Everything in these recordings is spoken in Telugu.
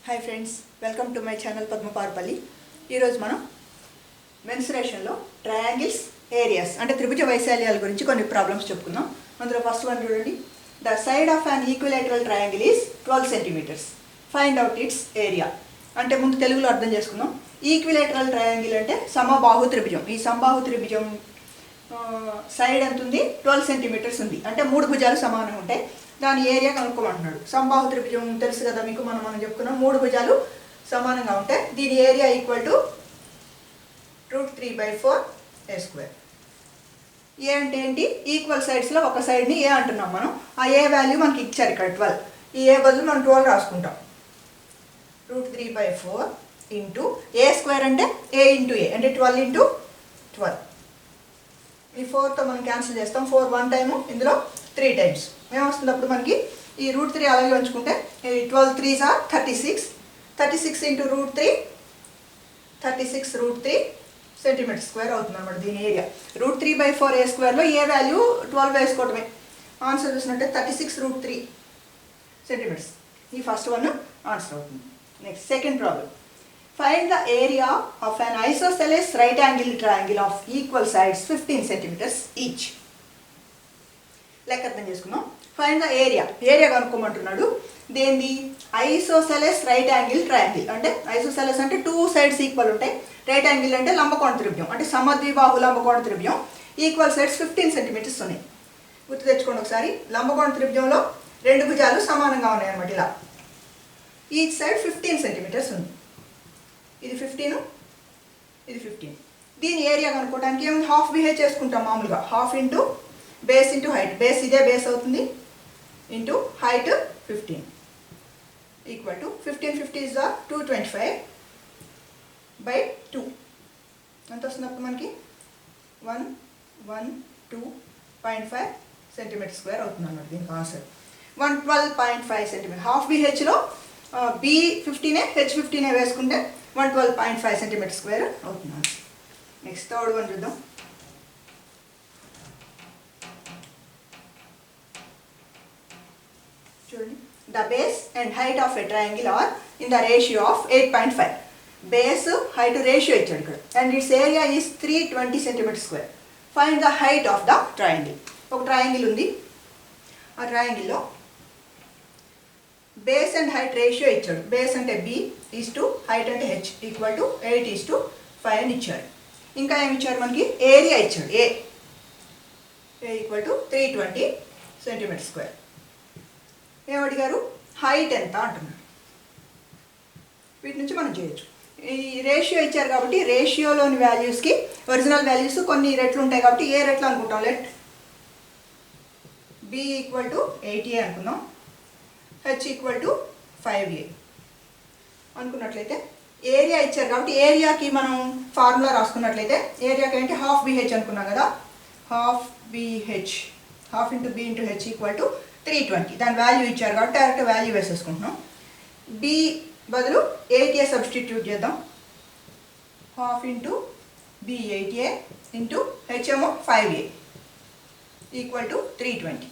Hi friends, welcome to my channel Padmaparpalli. ఈరోజు మనం మెన్సురేషన్లో ట్రయాంగిల్స్ ఏరియాస్ అంటే త్రిభుజ వైశాల్యాల గురించి కొన్ని ప్రాబ్లమ్స్ చెప్పుకుందాం. అందులో ఫస్ట్ వన్ చూడండి. The side of an equilateral triangle is 12 centimetres. Find out its area. అంటే ముందు తెలుగులో అర్థం చేసుకుందాం. ఈక్విలేటరల్ ట్రయాంగిల్ అంటే సమబాహు త్రిభుజం. ఈ సమబాహు త్రిభుజం సైడ్ ఎంత ఉంది? 12 సెంటీమీటర్స్ ఉంది. అంటే మూడు భుజాలు సమానంగా ఉంటాయి. దాని ఏరియా కనుక్కోమంటున్నాడు. సమబాహు త్రిభుజం తెలుసు కదా మీకు, మనం చెప్పుకున్నాం. మూడు భుజాలు సమానంగా ఉంటాయి. దీని ఏరియా ఈక్వల్ టు √3/4 a². ఏ అంటే ఏంటి? ఈక్వల్ సైడ్స్లో ఒక సైడ్ని ఏ అంటున్నాం మనం. ఆ ఏ వాల్యూ మనకి ఇచ్చారు ఇక్కడ 12. ఈ ఏ బదులు మనం 12 రాసుకుంటాం. √3/4 ఇంటూ a² అంటే a ఇంటూ ఏ అంటే 12 ఇంటూ 12. ఈ 4తో మనం క్యాన్సిల్ చేస్తాం. 4 1 టైము, ఇందులో 3 టైమ్స్. ఏమొస్తుంది అప్పుడు మనకి? ఈ √3 అలాగే ఉంచుకుంటే 12 3s are 36. 36 into √3 36 √3 centimetre square అవుతుంది అనమాట దీని ఏరియా. √3/4 a²లో ఏ వాల్యూ 12 వేసుకోవటమే. ఆన్సర్ చూసినట్టే 36 √3 సెంటీమీటర్స్. ఈ ఫస్ట్ వన్ ఆన్సర్ అవుతుంది. Next second problem. Find the area of an isosceles right angle triangle of equal sides 15 centimeters each. లెక్క అర్థం చేసుకున్నాం. Find the area. ఏరియా కనుక్కోమంటున్నాడు. దేంది? Isosceles right angle triangle. అంటే ఐసోసెలెస్ అంటే 2 సైడ్స్ ఈక్వల్ ఉంటాయి. రైట్ యాంగిల్ అంటే లంబకోణ త్రిభుజం, అంటే సమద్విబాహు లంబకోణ త్రిభుజం. ఈక్వల్ సైడ్స్ 15 సెంటీమీటర్స్ ఉన్నాయి. గుర్తు తెచ్చుకోండి ఒకసారి. లంబకోణ త్రిభుజంలో రెండు భుజాలు సమానంగా ఉన్నాయి అన్నమాట. ఇలా ఈచ్ సైడ్ 15 సెంటీమీటర్స్ ఉంది. ఇది 15, ఇది 15. దీని ఏరియా కనుక్కోవడానికి ఏమైనా హాఫ్ బిహేవ్ చేసుకుంటాం మామూలుగా. Half into base into height. Base ఇదే బేస్ అవుతుంది, into height 15 equal to 15 50 is 225/2. ఎంత వస్తుంది అప్పుడు మనకి? 112.5 సెంటీమీటర్ స్క్వేర్ అవుతుంది అన్నమాట దీనికి ఆన్సర్. 112.5 సెంటీమీటర్. హాఫ్ బిహెచ్లో బి 15 హెచ్ 15 వేసుకుంటే 112.5 సెంటీమీటర్ స్క్వేర్ అవుతుంది. నెక్స్ట్ థర్డ్ వన్ చూద్దాం. చూడండి. The base and height of a triangle are in the ratio of 8.5. Base height ratio ఇచ్చాడు ఇక్కడ. And it's area is 320 centimetre square. Find the height of the triangle. ఒక ట్రయాంగిల్ ఉంది. ఆ ట్రయాంగిల్లో బేస్ అండ్ హైట్ రేషియో ఇచ్చాడు. బేస్ అంటే b ఈస్టు హైట్ అంటే h ఈక్వల్ టు 8:5 అని ఇచ్చాడు. ఇంకా ఏమి ఇచ్చాడు మనకి? ఏరియా ఇచ్చాడు. A equal to 320 centimetre square. ఏమడిగారు? హైట్ ఎంత అంటున్నాడు. వీటి నుంచి మనం చేయొచ్చు. ఈ రేషియో ఇచ్చారు కాబట్టి రేషియోలోని వాల్యూస్కి ఒరిజినల్ వాల్యూస్ కొన్ని రెట్లు ఉంటాయి కాబట్టి ఏ రెట్లు అనుకుంటాం. Let b equal to 8a అనుకుందాం. h ఈక్వల్ టు 5a అనుకున్నట్లయితే ఏరియా ఇచ్చారు కాబట్టి ఏరియాకి మనం ఫార్ములా రాసుకున్నట్లయితే ఏరియాకి ఏంటి? హాఫ్ BH అనుకున్నాం కదా. Half BH, half into b into h equal to 320. దాని వాల్యూ ఇచ్చారు కాబట్టి డైరెక్ట్ వాల్యూ వేసేసుకుంటున్నాం. b బదులు 8a సబ్స్టిట్యూట్ చేద్దాం. Half into b 8a into h ఏమో 5a ఈక్వల్ టు 320.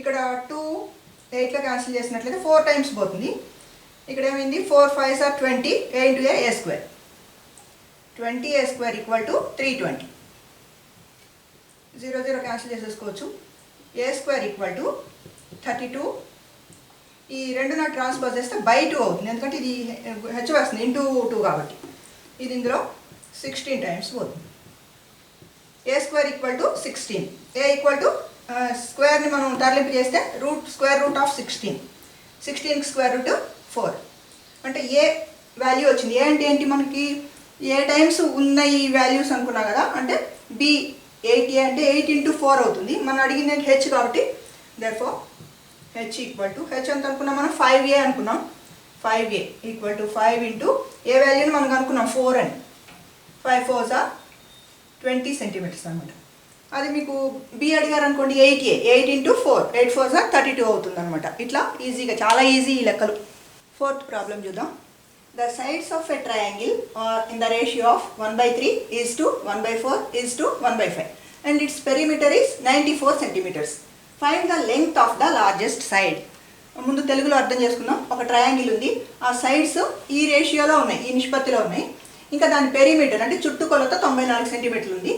ఇక్కడ 2 8లో క్యాన్సిల్ చేసినట్లయితే 4 టైమ్స్ పోతుంది. ఇక్కడ ఏమైంది? 4 5s are 20. a into a a². 20a² equal to 320. 0 0 cancel చేసేసుకోవచ్చు. a² equal to 32. ఈ రెండు నా ట్రాన్స్పోజ్ చేస్తే /2 అవుతుంది. ఎందుకంటే ఇది హెచ్ వస్తుంది ఇంటూ 2 కాబట్టి. ఇది ఇందులో 16 టైమ్స్ పోతుంది. a² equal to 16. a equal to స్క్వేర్ని మనం తరలింపు చేస్తే స్క్వేర్ రూట్ ఆఫ్ 16. 16కి స్క్వేర్ రూట్ 4. అంటే ఏ వాల్యూ వచ్చింది. ఏ అంటే ఏంటి? మనకి ఏ టైమ్స్ ఉన్నాయి వాల్యూస్ అనుకున్నాం కదా. అంటే b 8a అంటే 8 ఇంటూ 4 అవుతుంది. మనం అడిగింది హెచ్ కాబట్టి therefore H equal to H ఎంత అనుకున్నాం మనం? 5a అనుకున్నాం. 5a ఈక్వల్ టు 5 ఇంటూ ఏ వాల్యూని మనం అనుకున్నాం 4 అని. 5 4s are 20 సెంటీమీటర్స్ అనమాట. అది మీకు బి అడిగారు అనుకోండి 8a. 8 ఇంటూ 4 8 4s are 32 అవుతుంది అనమాట. ఇట్లా ఈజీగా, చాలా ఈజీ ఈ లెక్కలు. ఫోర్త్ ప్రాబ్లం చూద్దాం. The sides of a triangle are in the ratio of 1/3 is to 1/4 is to 1/5 and its perimeter is 94 centimetres. Find the length of the largest side. ముందు తెలుగులో అర్థం చేసుకుందాం. ఒక ట్రయాంగిల్ ఉంది, ఆ సైడ్స్ ఈ రేషియోలో ఉన్నాయి, ఈ నిష్పత్తిలో ఉన్నాయి. ఇంకా దాని పెరిమీటర్ అంటే చుట్టుకొలత 94 సెంటీమీటర్లు ఉంది.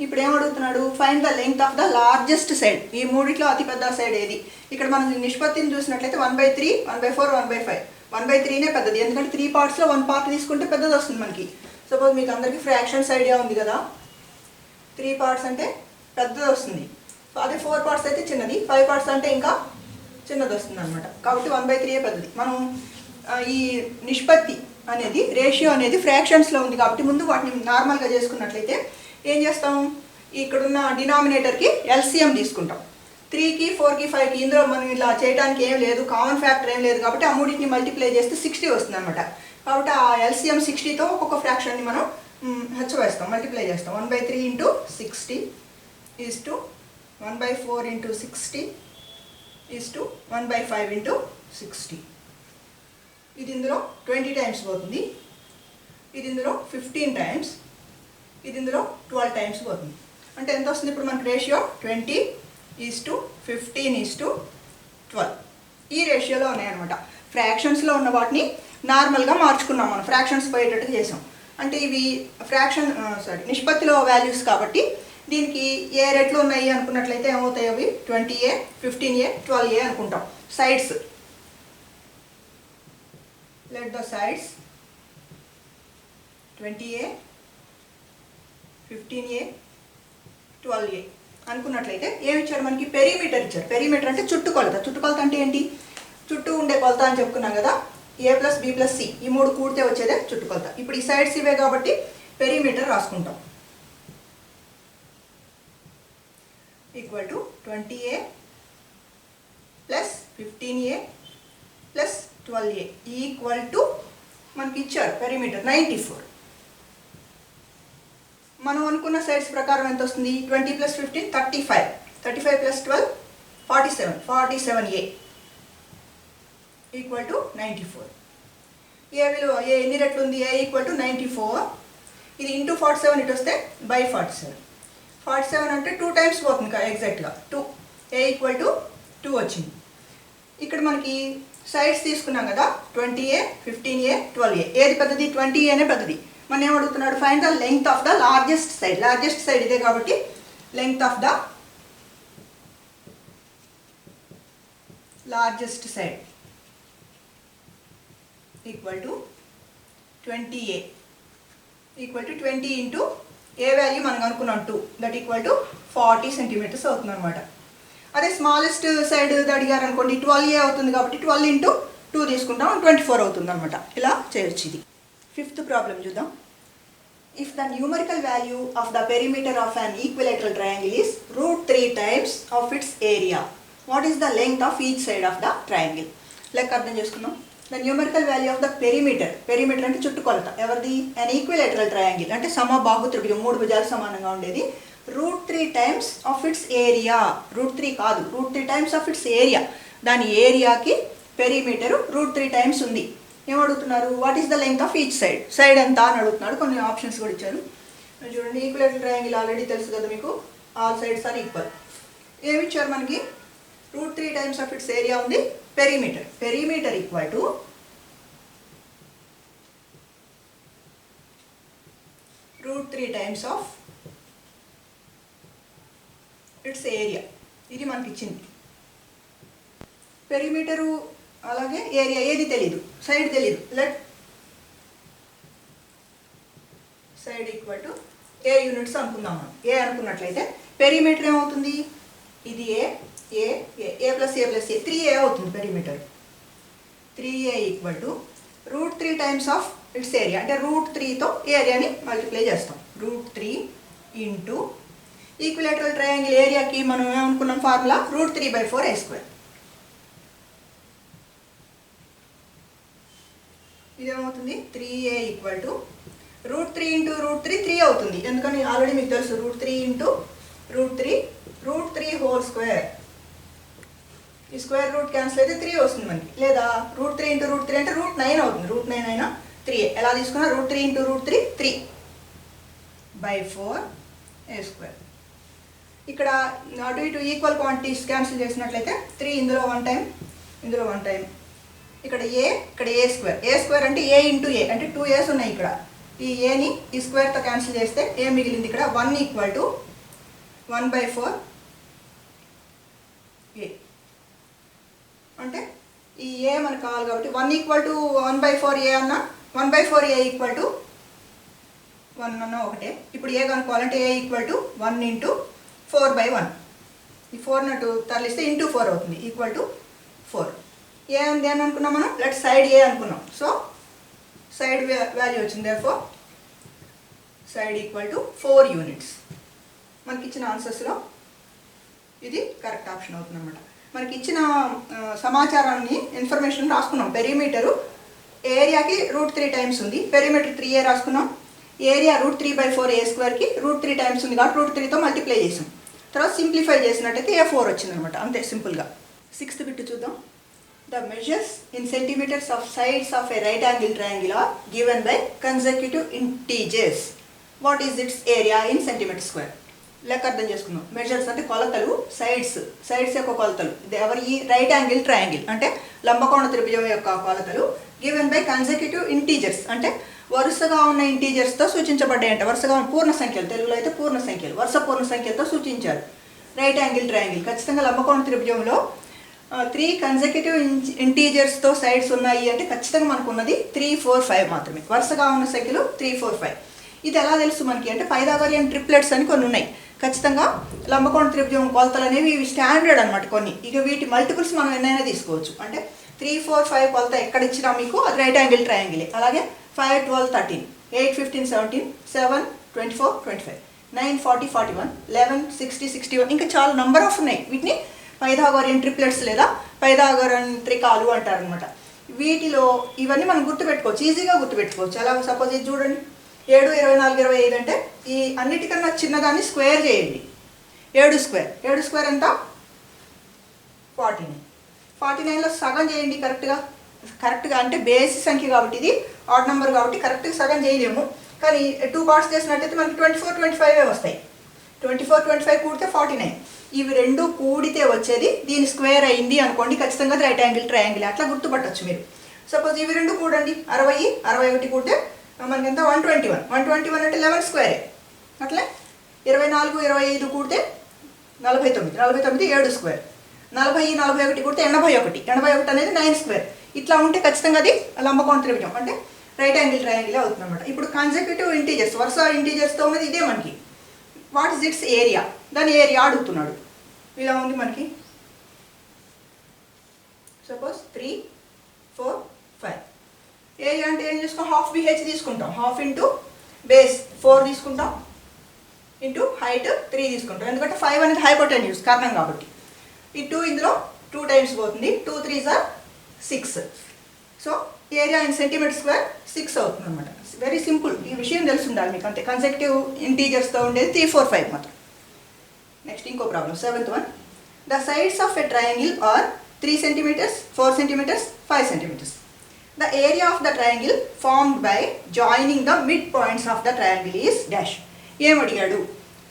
ఇప్పుడు ఏమడుగుతున్నాడు, find the length of the largest side. ఈ మూడిట్లో అతిపెద్ద సైడ్ ఏది? ఇక్కడ మనం నిష్పత్తిని చూసినట్లయితే 1/3, 1/4, 1/5. 1/3నే పెద్దది, ఎందుకంటే 3 పార్ట్స్లో 1 పార్ట్ తీసుకుంటే పెద్దది వస్తుంది మనకి. సపోజ్ మీకు అందరికీ ఫ్రాక్షన్స్ ఐడియా ఉంది కదా, 3 పార్ట్స్ అంటే పెద్దది వస్తుంది. సో అదే 4 పార్ట్స్ అయితే చిన్నది, 5 పార్ట్స్ అంటే ఇంకా చిన్నది వస్తుంది అనమాట. కాబట్టి 1/3 పెద్దది. మనం ఈ నిష్పత్తి అనేది, రేషియో అనేది ఫ్రాక్షన్స్లో ఉంది కాబట్టి ముందు వాటిని నార్మల్గా చేసుకున్నట్లయితే ఏం చేస్తాం, ఇక్కడున్న డినామినేటర్కి ఎల్సిఎం తీసుకుంటాం. 3కి 4కి 5కి ఇందులో మనం ఇలా చేయడానికి ఏం లేదు, కామన్ ఫ్యాక్టర్ ఏం లేదు కాబట్టి ఆ మూడింటిని మల్టిప్లై చేస్తే 60 వస్తుంది అనమాట. కాబట్టి ఆ ఎల్సిఎం 60తో ఒక్కొక్క ఫ్రాక్షన్ని మనం హెచ్చవేస్తాం, మల్టిప్లై చేస్తాం. 1/3 into 60 is to 1/4 into 60 is to 1/5 into 60. ఇది ఇందులో 20 టైమ్స్ పోతుంది, ఇది ఇందులో 15 టైమ్స్, ఇది ఇందులో 12 టైమ్స్ పోతుంది. అంటే ఎంత వస్తుంది ఇప్పుడు మనకు రేషియో? 20:15:12. ఈ రేషియోలో ఉన్నాయన్నమాట. ఫ్రాక్షన్స్లో ఉన్న వాటిని నార్మల్గా మార్చుకున్నాం, మనం ఫ్రాక్షన్స్ పోయేటట్టుగా చేసాం. అంటే ఇవి నిష్పత్తిలో వాల్యూస్ కాబట్టి దీనికి ఏ రేట్లు ఉన్నాయి అనుకున్నట్లయితే ఏమవుతాయి, అవి 20A, 15A, 12A అనుకుంటాం. Sides, let the sides 20A, 15A, 12A అనుకున్నట్లయితే ఏమి ఇచ్చారు మనకి? పెరిమీటర్ ఇచ్చారు. పెరిమీటర్ అంటే చుట్టుకొలత. చుట్టుకొలత అంటే ఏంటి? చుట్టూ ఉండే కొలత అని చెప్పుకున్నాం కదా, A+B+C ఈ మూడు కూడితే వచ్చేదే చుట్టుకొలత. ఇప్పుడు ఈ సైడ్స్ ఇవే కాబట్టి పెరిమీటర్ రాసుకుంటాం. Equal to 20A plus 15A plus 12A equal to మనకి ఇచ్చారు పెరిమీటర్ 94. మనం అనుకున్న సైడ్స్ ప్రకారం ఎంత వస్తుంది? 20 + 15 35, 35 + 12 47, 47A ఈక్వల్ టు 94. ఏ విలువ, ఏ ఎన్ని రెట్లు ఉంది? A equal to 94. ఇది ఇంటూ 47 ఇటు వస్తే బై 47. 47 అంటే 2 టైమ్స్ పోతుంది కదా ఎగ్జాక్ట్గా 2. A ఈక్వల్ టు 2 వచ్చింది. ఇక్కడ మనకి సైడ్స్ తీసుకున్నాం కదా, 20A, 15A, 12A. ఏది పెద్దది? 20Aనే పెద్దది. మనం ఏమడుగుతున్నాడు? Find the length of the largest side. Largest side ఇదే కాబట్టి length of the largest side equal to 20A equal to 20 into A value మనం అనుకున్నాం 2, దట్ ఈక్వల్ టు 40 సెంటీమీటర్స్ అవుతుంది అనమాట. అదే స్మాలెస్ట్ సైడ్ అడిగారు అనుకోండి, 12A అవుతుంది కాబట్టి 12 ఇంటూ 2 తీసుకుంటాం, 24 అవుతుంది అనమాట. ఇలా చేయొచ్చు. ఇది 5th ప్రాబ్లం చూద్దాం. If the numerical value of the perimeter of an equilateral triangle is √3 times of its area, what is the length of each side of the triangle? లెక్క అర్థం చేసుకుందాం. The numerical value of the perimeter, perimeter అంటే చుట్టుకొలత ఎవరిది? అన్ ఈక్విలేటరల్ ట్రయాంగిల్ అంటే సమబాహు త్రిభుజం, 3 భుజాలు సమానంగా ఉండేది. √3 టైమ్స్ ఆఫ్ ఇట్స్ ఏరియా, √3 కాదు, √3 టైమ్స్ ఆఫ్ ఇట్స్ ఏరియా. దాని ఏరియాకి పెరిమీటరు √3 టైమ్స్ ఉంది. ఏమడుగుతున్నారు? What is the length of each side, side ఎంత అని అడుగుతున్నాడు. కొన్ని ఆప్షన్స్ కూడా ఇచ్చారు చూడండి. ఈక్విలేటరల్ ట్రయాంగిల్ ఆల్రెడీ తెలుసు కదా మీకు, ఆల్ సైడ్స్ ఆర్ ఈక్వల్. ఏమి ఇచ్చారు మనకి? √3 టైమ్స్ ఆఫ్ ఇట్స్ ఏరియా ఉంది. Perimeter, perimeter equal to √3 times of its area. ఇది మనకి ఇచ్చింది. పెరిమీటరు అలాగే ఏరియా ఏది తెలియదు, సైడ్ తెలియదు. Let side equal to A units అనుకుందాం. మనం ఏ అనుకున్నట్లయితే పెరిమీటర్ ఏమవుతుంది? ఇది ఏ ఏ ఏ ప్లస్ ఏ ప్లస్ ఏ 3A అవుతుంది perimeter. 3A equal to √3 times of it's area అంటే √3తో ఏరియాని మల్టిప్లై చేస్తాం. √3 ఇంటూ ఈక్విలేటరల్ ట్రయాంగిల్ ఏరియాకి మనం ఏమనుకున్నాం ఫార్ములా? √3/4A². ఇదేమవుతుంది? 3A ఈక్వల్ టు √3 ఇంటూ √3 3 అవుతుంది. ఎందుకని ఆల్రెడీ మీకు తెలుసు, √3 ఇంటూ √3 హోల్ స్క్వేర్. ఈ స్క్వేర్ రూట్ క్యాన్సిల్ అయితే 3 వస్తుంది మనకి. లేదా √3 ఇంటూ √3 అంటే √9 అవుతుంది. √9 అయినా 3A. ఎలా తీసుకున్నా? √3 ఇంటూ √3 3/4A². ఇక్కడ అటు ఇటు ఈక్వల్ క్వాంటిటీస్ క్యాన్సిల్ చేసినట్లయితే 3 ఇందులో 1 టైం, ఇందులో 1 టైం, ఇక్కడ ఏ స్క్వేర్ అంటే ఏ ఇంటూ ఏ అంటే 2 A's ఉన్నాయి ఇక్కడ. ఈ ఏని ఈ స్క్వేర్తో క్యాన్సిల్ చేస్తే ఏ మిగిలింది ఇక్కడ 1 ఈక్వల్ టు 1/4 ఏ. అంటే ఈ ఏ మనకు కావాలి కాబట్టి 1 ఈక్వల్ టు 1/4 ఏ అన్న 1/4 ఏ ఈక్వల్ టు 1 అన్న ఒకటే. ఇప్పుడు ఏ కనుక్కోవాలంటే ఏ ఈక్వల్ టు 1 ఇంటూ 4/1. ఈ 4 నటు తరలిస్తే ఇంటూ 4 అవుతుంది ఈక్వల్ టు 4. ఏ ఉంది అని అనుకున్నాం మనం, లెట్ సైడ్ ఏ అనుకున్నాం. సో సైడ్ వాల్యూ వచ్చింది, therefore side equal to 4 units. మనకి ఇచ్చిన ఆన్సర్స్లో ఇది కరెక్ట్ ఆప్షన్ అవుతుంది అనమాట. మనకి ఇచ్చిన సమాచారాన్ని ఇన్ఫర్మేషన్ రాసుకున్నాం. పెరిమీటరు ఏరియాకి √3 టైమ్స్ ఉంది, పెరిమీటర్ 3A రాసుకున్నాం. ఏరియా √3/4 ఏ స్క్వేర్కి √3 టైమ్స్ ఉంది కాబట్టి √3తో మల్టిప్లై చేసాం. తర్వాత సింప్లిఫై చేసినట్టయితే A4 వచ్చింది అనమాట, అంతే సింపుల్గా. 6th బిట్ చూద్దాం. The measures in centimeters of sides of a right angle triangle are given by consecutive integers. What is its area in centimeter square? లెక్క అర్థం చేసుకుందాం. మెజర్స్ అంటే కొలతలు, సైడ్స్ యొక్క కొలతలు. ఇది ఎవరి రైట్ యాంగిల్ ట్రయాంగిల్ అంటే లంబకోణ త్రిభుజం యొక్క కొలతలు. గివెన్ బై కన్సెక్యూటివ్ ఇంటీజర్స్ అంటే వరుసగా ఉన్న ఇంటీజర్స్తో సూచించబడ్డాయి. అంటే వరుసగా పూర్ణ సంఖ్యలు, తెలుగులో అయితే పూర్ణ సంఖ్యలు, వరుస పూర్ణ సంఖ్యలతో సూచించారు. రైట్ యాంగిల్ ట్రయాంగిల్ ఖచ్చితంగా లంబకోణ త్రిభుజంలో 3 కన్సెక్యూటివ్ ఇంటీజర్స్తో సైడ్స్ ఉన్నాయి అంటే ఖచ్చితంగా మనకు ఉన్నది 3, 4, 5 మాత్రమే. వరుసగా ఉన్న సంఖ్యలు 3, 4, 5. ఇది ఎలా తెలుసు మనకి అంటే పైథాగోరియన్ ట్రిప్లెట్స్ అని కొన్ని ఉన్నాయి. ఖచ్చితంగా లంబకోణ త్రిభుజం కొలతలు అనేవి ఇవి స్టాండర్డ్ అనమాట కొన్ని. ఇక వీటి మల్టిపుల్స్ మనం ఎన్నైనా తీసుకోవచ్చు. అంటే 3, 4, 5 కొలత ఎక్కడ ఇచ్చినా మీకు అది రైట్ యాంగిల్ ట్రయాంగిలే. అలాగే 5, 12, 13, 8, 15, 17, 7, 24, 25, 9, 40, 41, 11, 60, 61 ఇంకా చాలా నంబర్ ఆఫ్ ఉన్నాయి. వీటిని పైథాగోరియన్ ట్రిప్లెట్స్ లేదా పైథాగోరియన్ త్రికాలు అంటారనమాట. వీటిలో ఇవన్నీ మనం గుర్తుపెట్టుకోవచ్చు, ఈజీగా గుర్తుపెట్టుకోవచ్చు. అలా సపోజ్ ఇది చూడండి, 7, 24, 25 అంటే ఈ అన్నిటికన్నా చిన్నదాన్ని స్క్వేర్ చేయండి. 7 స్క్వేర్ ఎంత 49. 49లో సగం చేయండి కరెక్ట్గా అంటే బేసి సంఖ్య కాబట్టి ఇది ఆడ్ నెంబర్ కాబట్టి కరెక్ట్గా సగం చేయలేము. కానీ 2 పార్ట్స్ చేసినట్టయితే మనకి 24, 25 వస్తాయి. 24, 25 కూడితే 49. ఇవి రెండు కూడితే వచ్చేది దీని స్క్వేర్ అయింది అనుకోండి, ఖచ్చితంగా రైట్ యాంగిల్ ట్రయాంగిల్. అట్లా గుర్తుపట్టచ్చు మీరు. సపోజ్ ఇవి రెండు కూడండి, 60, 61 కూడితే మనకి ఎంత 121. 121 అంటే 11 స్క్వేరే. అట్లే 24, 25 కూడితే 49. 49 7 స్క్వేర్. 40, 41 కూడితే 81. 81 అనేది 9 స్క్వేర్. ఇట్లా ఉంటే ఖచ్చితంగా అది లంబకోణ త్రిభుజం అంటే రైట్ యాంగిల్ ట్రయాంగిల్ అవుతుంది అనమాట. ఇప్పుడు కన్సెక్యూటివ్ ఇంటీజర్స్ వరుస ఇంటీజర్స్తో ఉన్నది ఇదే మనకి. వాట్ ఇస్ ఇట్స్ ఏరియా, దాని ఏరియా అడుగుతున్నాడు. ఇలా ఉంది మనకి. సపోజ్ 3, 4, 5. ఏరియా అంటే ఏం చేసుకో, హాఫ్ BH తీసుకుంటాం. హాఫ్ ఇంటూ బేస్ 4 తీసుకుంటాం, ఇంటూ హైట్ 3 తీసుకుంటాం. ఎందుకంటే 5 అనేది హైపోటెన్యూస్ కారణం కాబట్టి. ఈ 2 ఇందులో 2 టైమ్స్ పోతుంది. 2, 3s are 6. So area in centimetre square 6 అవుతుంది అనమాట. Very simple. ఈ విషయం తెలిసి ఉండాలి మీకు అంతే. కన్సెక్టివ్ ఇంటీజర్స్తో ఉండేది 3, 4, 5 మాత్రం. నెక్స్ట్ ఇంకో problem 7th one. The sides of a triangle are 3 centimeters, 4 centimeters, 5 centimeters. The area of the triangle formed by joining the midpoints of the triangle is dash. ఏం అడిగాడు?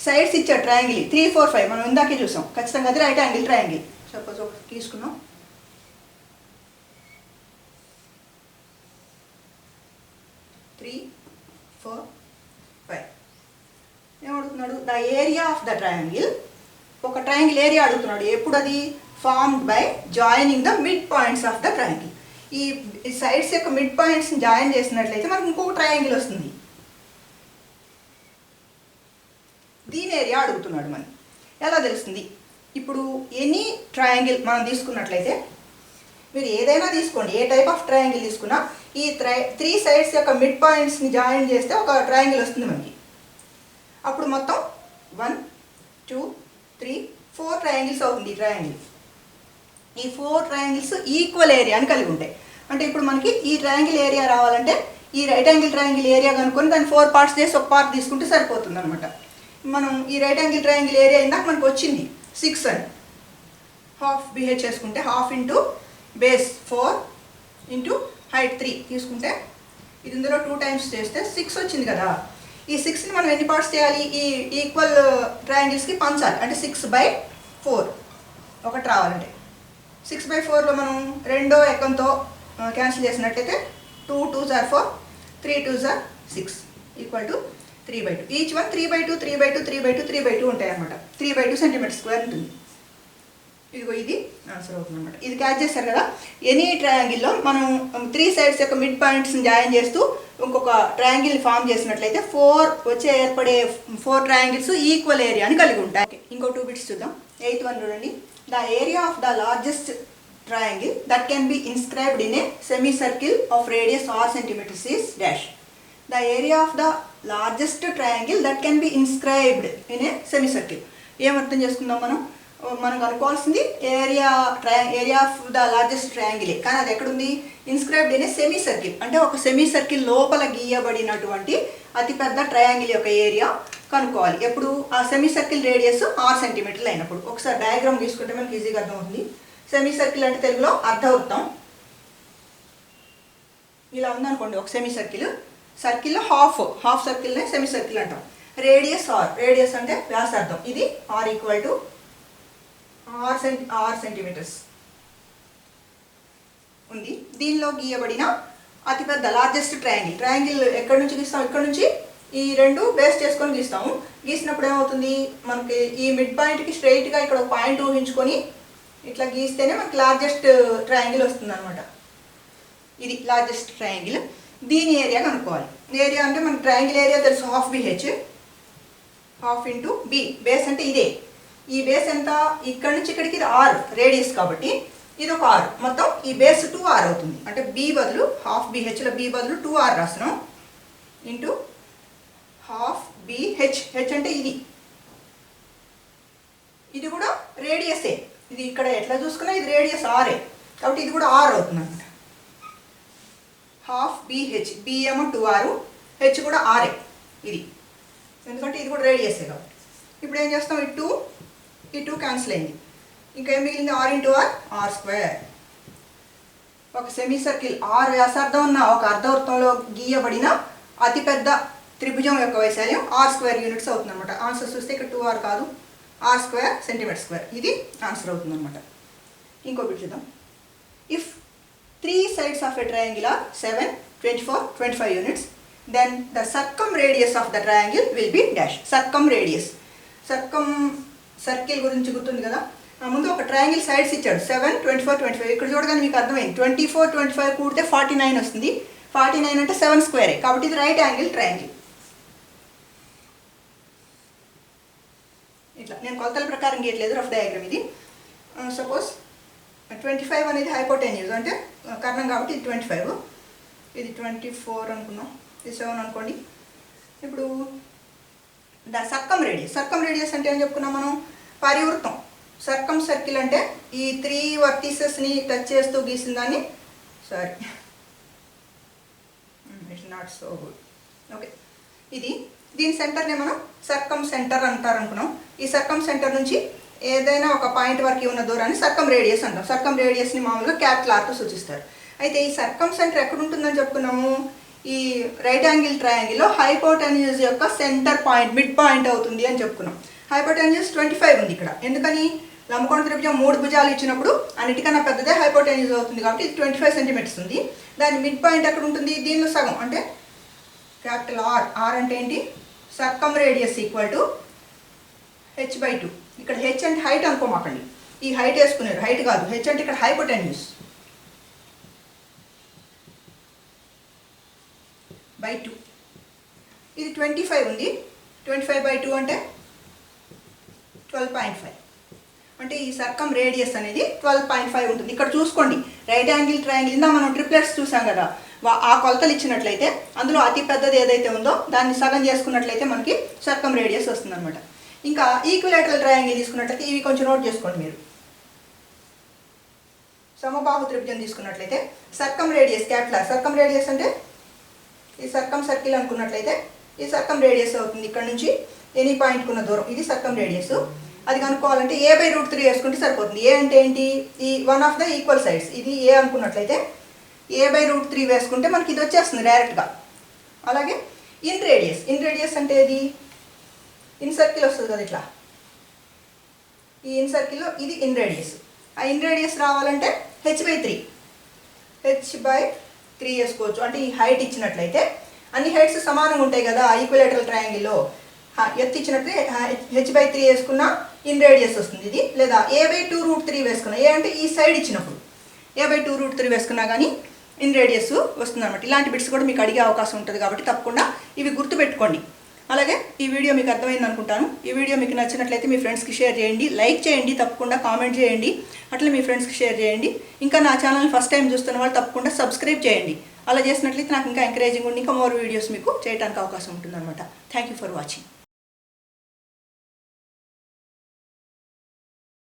సైడ్స్ ఇచ్చాడు ట్రయాంగిల్ 3, 4, 5 మనం ఇందాకే చూసాం. ఖచ్చితంగా అది రైట్ యాంగిల్ ట్రయాంగిల్. సపోజ్ ఒకటి తీసుకున్నాం. 3, 4, 5 ఏమడుగుతున్నాడు? The area of the triangle. ఒక ట్రయాంగిల్ ఏరియా అడుగుతున్నాడు. ఎప్పుడు అది? Formed by joining the mid points of the triangle. ఈ సైడ్స్ యొక్క మిడ్ పాయింట్స్ని జాయిన్ చేసినట్లయితే మనకు ఇంకొక ట్రయాంగిల్ వస్తుంది. దీని ఏరియా అడుగుతున్నాడు మనం. ఎలా తెలుస్తుంది? ఇప్పుడు ఎనీ ట్రయాంగిల్ మనం తీసుకున్నట్లయితే మీరు ఏదైనా తీసుకోండి, ఏ టైప్ ఆఫ్ ట్రయాంగిల్ తీసుకున్నా ఈ 3 సైడ్స్ యొక్క మిడ్ పాయింట్స్ని జాయిన్ చేస్తే ఒక ట్రయాంగిల్ వస్తుంది మనకి. అప్పుడు మొత్తం 1, 2, 3, 4 ట్రయాంగిల్స్ అవుతుంది ఈ ట్రయాంగిల్. ఈ 4 ట్రయాంగిల్స్ ఈక్వల్ ఏరియాని కలిగి ఉంటాయి. అంటే ఇప్పుడు మనకి ఈ ట్రయాంగిల్ ఏరియా రావాలంటే ఈ రైట్ యాంగిల్ ట్రయాంగిల్ ఏరియా కనుక్కొని దాన్ని 4 పార్ట్స్ చేసి ఒక పార్ట్ తీసుకుంటే సరిపోతుంది అనమాట. మనం ఈ రైట్ యాంగిల్ ట్రయాంగిల్ ఏరియా ఇందాక మనకు వచ్చింది 6 అని. హాఫ్ BH చేసుకుంటే half into base 4 into height 3 తీసుకుంటే ఇది ఇందులో 2 టైమ్స్ చేస్తే 6 వచ్చింది కదా. ఈ 6ని మనం ఎన్ని పార్ట్స్ చేయాలి? ఈ ఈక్వల్ ట్రయాంగిల్స్కి పంచాలి. అంటే 6/4 ఒకటి రావాలంటే 6/4లో మనం రెండో ఎకంతో క్యాన్సిల్ చేసినట్లయితే 2 2s are 4, 3 2s are 6 equal to 3/2. Each one 3/2 3/2 3/2 3/2 ఉంటాయి అనమాట. 3/2 cm² ఉంటుంది. ఇదిగో ఇది ఆన్సర్ అవుతుంది అనమాట. ఇది క్యాచ్ చేస్తారు కదా. ఎనీ ట్రయాంగిల్లో మనం 3 సైడ్స్ యొక్క మిడ్ పాయింట్స్ని జాయిన్ చేస్తూ ఇంకొక ట్రయాంగిల్ని ఫామ్ చేసినట్లయితే 4 ఏర్పడే 4 ట్రయాంగిల్స్ ఈక్వల్ ఏరియాని కలిగి ఉంటాయి. ఇంకో 2 బిట్స్ చూద్దాం. 8th వన్ చూడండి. The area of the largest triangle that can be inscribed in a semicircle of radius r centimeters is dash. The area of the largest triangle that can be inscribed in a semicircle. ఏం అర్థం చేసుకుందాం మనం అనుకోవాల్సింది area of the largest triangle. కానీ అది ఎక్కడుంది? Inscribed in a semi circle, అంటే ఒక సెమీ సర్కిల్ లోపల గీయబడినటువంటి అతిపెద్ద ట్రయాంగిల్ యొక్క ఏరియా కనుక్కోవాలి. ఎప్పుడు? ఆ సెమీ సర్కిల్ రేడియస్ 6 సెంటీమీటర్లు అయినప్పుడు. ఒకసారి డయాగ్రామ్ తీసుకుంటే మనకి ఈజీగా అర్థమవుతుంది. సెమీ సర్కిల్ అంటే తెలుగులో అర్ధవృత్తం. ఇలా ఉందనుకోండి ఒక సెమీ సర్కిల్. సర్కిల్లో హాఫ్ సర్కిల్నే సెమీ సర్కిల్ అంటాం. రేడియస్ అంటే వ్యాసార్థం. ఇది r ఈక్వల్ టు 6 సెంటీమీటర్స్ ఉంది. దీనిలో గీయబడిన అతిపెద్ద లార్జెస్ట్ ట్రయాంగిల్ ఎక్కడి నుంచి గీస్తాం? ఇక్కడ నుంచి ఈ రెండు బేస్ చేసుకొని గీస్తాము. గీసినప్పుడు ఏమవుతుంది? మనకి ఈ మిడ్ పాయింట్కి స్ట్రైట్గా ఇక్కడ ఒక పాయింట్ ఊహించుకొని ఇట్లా గీస్తేనే మనకి లార్జెస్ట్ ట్రయాంగిల్ వస్తుంది అనమాట. ఇది లార్జెస్ట్ ట్రయాంగిల్. దీని ఏరియా కనుక్కోవాలి. ఏరియా అంటే మనకి ట్రయాంగిల్ ఏరియా తెలుసు, half BH, half into B. Base అంటే ఇదే. ఈ బేస్ ఎంత? ఇక్కడ నుంచి ఇక్కడికి ఇది r రేడియస్ కాబట్టి ఇది ఒక r. మొత్తం ఈ బేస్ 2r అవుతుంది. అంటే B బదులు హాఫ్ BHలో B బదులు 2r రాస్తున్నాం ఇంటూ హాఫ్ BH. హెచ్ అంటే ఇది కూడా రేడియసే. ఇది ఇక్కడ ఎట్లా చూసుకున్నా ఇది రేడియస్ ఆరే కాబట్టి ఇది కూడా r అవుతుంది అనమాట. హాఫ్ BH, B ఏమో 2r, హెచ్ కూడా ఆరే ఇది, ఎందుకంటే ఇది కూడా రేడియసే కాబట్టి. ఇప్పుడు ఏం చేస్తాం? ఈ 2 క్యాన్సిల్ అయింది. ఇంకా ఏం మిగిలింది? r into r². ఒక సెమీ సర్కిల్ 6 వ్యాసార్థం ఉన్న ఒక అర్ధవృత్తంలో గీయబడిన అతిపెద్ద త్రిభుజం యొక్క వైశాల్యం r² యూనిట్స్ అవుతుంది అనమాట. ఆన్సర్ చూస్తే ఇక్కడ 2r కాదు, r² cm². ఇది ఆన్సర్ అవుతుంది అనమాట. ఇంకో బిట్ చూద్దాం. If 3 sides of a triangle are 7, 24, 25 units, then the circumradius of the triangle will be dash. Circle గురించి గుర్తుంది కదా. ముందు ఒక ట్రయాంగిల్ సైడ్స్ ఇచ్చాడు 7, 24, 25. ఇక్కడ చూడగానే మీకు అర్థమైంది 24, 25 కూడితే 49 వస్తుంది. 49 అంటే 7² కాబట్టి ఇది రైట్ యాంగిల్ ట్రయాంగిల్. ఇట్లా నేను కొలతల ప్రకారం గీయట్లేదు, రఫ్ డయాగ్రామ్ ఇది. సపోజ్ 25 అనేది హైపోటెన్యూస్ అంటే కర్ణం కాబట్టి ఇది 25, ఇది 24 అనుకున్నాం, ఇది 7 అనుకోండి. ఇప్పుడు సర్కమ్ రేడియస్ అంటే ఏం చెప్పుకున్నాం మనం? పరివృత్తం. సర్కమ్ సర్కిల్ అంటే ఈ 3 వర్టిసెస్ని టచ్ చేస్తూ గీసిన దాన్ని, sorry it's not so good, okay. దీని సెంటర్ని మనం సర్కమ్ సెంటర్ అంటారు అనుకున్నాం. ఈ సర్కమ్ సెంటర్ నుంచి ఏదైనా ఒక పాయింట్ వరకు ఉన్న దూరాన్ని సర్కమ్ రేడియస్ అంటాం. సర్కమ్ రేడియస్ని మామూలుగా క్యాపిటల్ ఆర్తో సూచిస్తారు. అయితే ఈ సర్కమ్ సెంటర్ ఎక్కడ ఉంటుందని చెప్పుకున్నాము? ఈ రైట్ యాంగిల్ ట్రయాంగిల్లో హైపోటెన్యూస్ యొక్క సెంటర్ పాయింట్, మిడ్ పాయింట్ అవుతుంది అని చెప్పుకున్నాం. హైపోటెన్యూస్ 25 ఉంది ఇక్కడ. ఎందుకని? లంబకోణ త్రిభుజం 3 భుజాలు ఇచ్చినప్పుడు అన్నిటికన్నా పెద్దదే హైపోటెన్యూస్ అవుతుంది కాబట్టి ఇది 25 సెంటీమీటర్స్ ఉంది. దాని మిడ్ పాయింట్ ఎక్కడ ఉంటుంది? దీనిలో సగం అంటే క్యాపిటల్ R అంటే ఏంటి? సర్కమ్ రేడియస్ ఈక్వల్ టు h/2. ఇక్కడ హెచ్ అంటే హైట్ అనుకోమాకండి, ఈ హైట్ వేసుకున్నారు, హైట్ కాదు. హెచ్ అంటే ఇక్కడ హైపోటెన్యూస్ బై 2. ఇది 25 ఉంది. 25/2 అంటే 12.5. అంటే ఈ సర్కమ్ రేడియస్ అనేది 12.5 ఉంటుంది. ఇక్కడ చూసుకోండి, రైట్ యాంగిల్ ట్రయాంగిల్ ఇందా మనం ట్రిప్లెట్స్ చూసాం కదా, ఆ కొలతలు ఇచ్చినట్లయితే అందులో అతి పెద్దది ఏదైతే ఉందో దాన్ని సగం చేసుకున్నట్లయితే మనకి సర్కమ్ రేడియస్ వస్తుంది అనమాట. ఇంకా ఈక్విలేటరల్ ట్రయాంగిల్ తీసుకున్నట్లయితే ఇవి కొంచెం నోట్ చేసుకోండి మీరు. సమబాహు త్రిభుజం తీసుకున్నట్లయితే సర్కమ్ రేడియస్ క్యాపిటల్. సర్కమ్ రేడియస్ అంటే ఈ సర్కమ్ సర్కిల్ అనుకున్నట్లయితే ఈ సర్కమ్ రేడియస్ అవుతుంది. ఇక్కడ నుంచి ఎనీ పాయింట్కి ఉన్న దూరం, ఇది సర్కమ్ రేడియస్. అది కనుక్కోవాలంటే a/√3 వేసుకుంటే సరిపోతుంది. ఏ అంటే ఏంటి? ఈ one of the equal sides, ఇది ఏ అనుకున్నట్లయితే a/√3 వేసుకుంటే మనకి ఇది వచ్చేస్తుంది డైరెక్ట్గా. అలాగే ఇన్ రేడియస్ అంటే ఇది ఇన్ సర్కిల్ వస్తుంది కదా ఇట్లా. ఈ ఇన్ సర్కిల్లో ఇది ఇన్ రేడియస్. ఆ ఇన్ రేడియస్ రావాలంటే h/3 వేసుకోవచ్చు. అంటే ఈ హైట్ ఇచ్చినట్లయితే అన్ని హైట్స్ సమానంగా ఉంటాయి కదా ఈక్విలేటరల్ ట్రయాంగిల్లో. ఎత్తు ఇచ్చినట్లయితే h/3 వేసుకున్న ఇన్ రేడియస్ వస్తుంది ఇది. లేదా a/2√3 వేసుకున్నా, ఏ అంటే ఈ సైడ్ ఇచ్చినప్పుడు a/2√3 వేసుకున్నా కానీ ఇన్ రేడియస్ వస్తుంది అనమాట. ఇలాంటి బిట్స్ కూడా మీకు అడిగే అవకాశం ఉంటుంది కాబట్టి తప్పకుండా ఇవి గుర్తుపెట్టుకోండి. అలాగే ఈ వీడియో మీకు అర్థమైంది అనుకుంటాను. ఈ వీడియో మీకు నచ్చినట్లయితే మీ ఫ్రెండ్స్కి షేర్ చేయండి, లైక్ చేయండి, తప్పకుండా కామెంట్ చేయండి, అట్లా మీ ఫ్రెండ్స్కి షేర్ చేయండి. ఇంకా నా ఛానల్ ఫస్ట్ టైం చూస్తున్న వాళ్ళు తప్పకుండా సబ్స్క్రైబ్ చేయండి. అలా చేసినట్లయితే నాకు ఇంకా ఎంకరేజింగ్ ఉండి ఇంకా మోర్ వీడియోస్ మీకు చేయడానికి అవకాశం ఉంటుందన్నమాట. Thank you for watching.